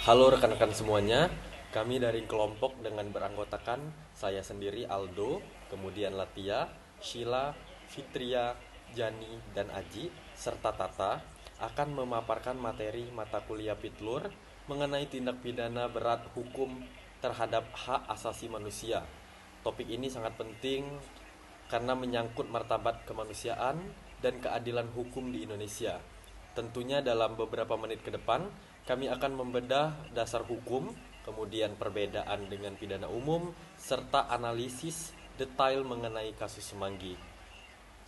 Halo rekan-rekan semuanya, kami dari kelompok dengan beranggotakan saya sendiri Aldo, kemudian Latia, Sheila, Fitria, Jani, dan Aji, serta Tata akan memaparkan materi mata kuliah Pitlur mengenai tindak pidana berat hukum terhadap hak asasi manusia. Topik ini sangat penting karena menyangkut martabat kemanusiaan dan keadilan hukum di Indonesia. Tentunya dalam beberapa menit ke depan, kami akan membedah dasar hukum, kemudian perbedaan dengan pidana umum, serta analisis detail mengenai kasus Semanggi.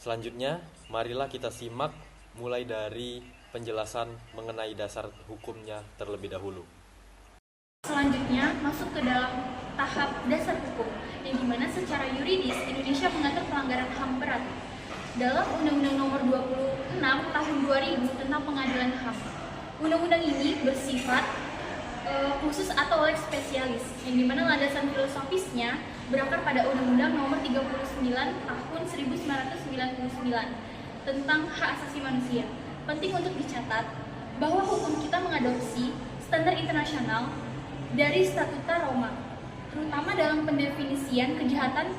Selanjutnya, marilah kita simak mulai dari penjelasan mengenai dasar hukumnya terlebih dahulu. Selanjutnya, masuk ke dalam tahap dasar hukum, yang dimana secara yuridis Indonesia mengatur pelanggaran HAM berat dalam Undang-Undang Nomor 26 Tahun 2000 tentang Pengadilan HAM. Undang-undang ini bersifat khusus atau lex spesialis, yang dimana landasan filosofisnya berakar pada Undang-Undang Nomor 39 Tahun 1999 tentang hak asasi manusia. Penting untuk dicatat bahwa hukum kita mengadopsi standar internasional dari Statuta Roma, terutama dalam pendefinisian kejahatan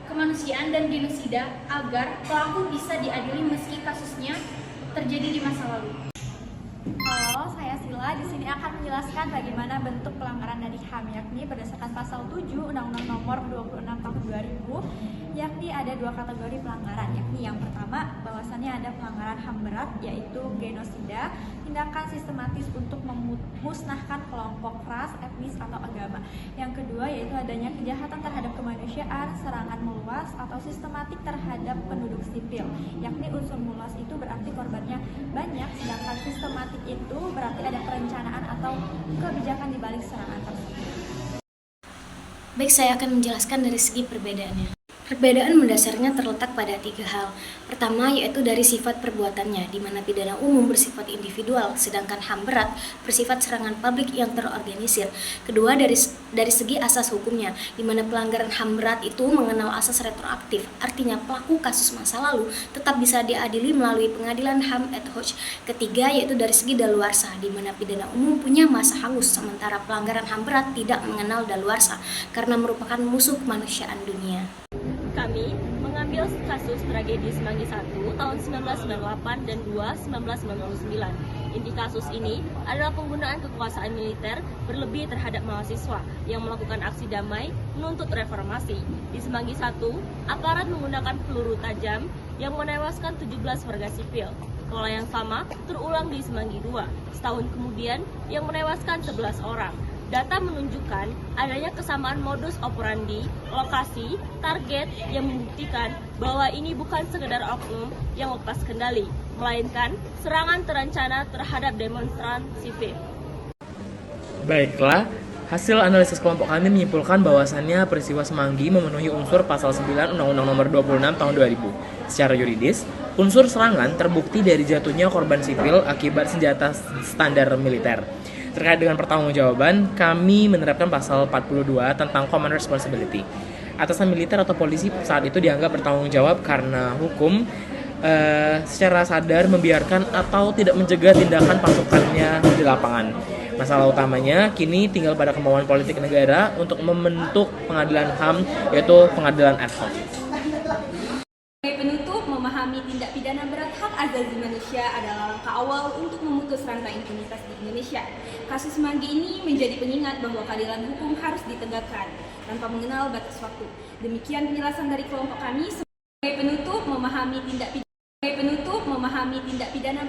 kemanusiaan dan genosida agar pelaku bisa diadili meski kasusnya terjadi di masa lalu. Halo, saya Sila. Di sini akan menjelaskan bagaimana bentuk pelanggaran dari HAM, yakni berdasarkan pasal 7 Undang-Undang Nomor 26 Tahun 2000, yakni ada dua kategori pelanggaran, yakni yang pertama bahwasannya ada pelanggaran HAM berat, yaitu genosida, tindakan sistematis untuk memusnahkan kelompok ras, etnis atau agama. Yang kedua yaitu adanya kejahatan terhadap kemanusiaan, serangan meluas atau sistematik terhadap penduduk sipil, yakni unsur meluas itu berarti korbannya banyak, sedangkan sistematik itu berarti ada perencanaan atau kebijakan di balik serangan tersebut. Baik, saya akan menjelaskan dari segi perbedaannya. Perbedaan mendasarnya terletak pada tiga hal. Pertama yaitu dari sifat perbuatannya, di mana pidana umum bersifat individual, sedangkan HAM berat bersifat serangan publik yang terorganisir. Kedua dari segi asas hukumnya, di mana pelanggaran HAM berat itu mengenal asas retroaktif, artinya pelaku kasus masa lalu tetap bisa diadili melalui pengadilan HAM ad hoc. Ketiga yaitu dari segi daluarsa, di mana pidana umum punya masa hangus, sementara pelanggaran HAM berat tidak mengenal daluarsa karena merupakan musuh kemanusiaan dunia. Kami mengambil kasus tragedi Semanggi 1 tahun 1998 dan 2 1999. Inti kasus ini adalah penggunaan kekuasaan militer berlebih terhadap mahasiswa yang melakukan aksi damai menuntut reformasi. Di Semanggi 1, aparat menggunakan peluru tajam yang menewaskan 17 warga sipil. Pola yang sama terulang di Semanggi 2, setahun kemudian yang menewaskan 11 orang. Data menunjukkan adanya kesamaan modus operandi, lokasi, target yang membuktikan bahwa ini bukan sekedar oknum yang lepas kendali, melainkan serangan terencana terhadap demonstran sipil. Baiklah, hasil analisis kelompok kami menyimpulkan bahwasannya peristiwa Semanggi memenuhi unsur pasal 9 Undang-Undang Nomor 26 Tahun 2000. Secara yuridis, unsur serangan terbukti dari jatuhnya korban sipil akibat senjata standar militer. Terkait dengan pertanggungjawaban, kami menerapkan pasal 42 tentang common responsibility. Atasan militer atau polisi saat itu dianggap bertanggung jawab karena hukum secara sadar membiarkan atau tidak mencegah tindakan pasukannya di lapangan. Masalah utamanya kini tinggal pada kemauan politik negara untuk membentuk pengadilan HAM, yaitu pengadilan ad hoc. Sebagai penutup, memahami tindak pidana berat hak asasi manusia adalah langkah awal untuk memutus rantai impunitas di Indonesia. Kasus Semanggi ini menjadi pengingat bahwa keadilan hukum harus ditegakkan tanpa mengenal batas waktu. Demikian penjelasan dari kelompok kami. Sebagai penutup, memahami tindak pidana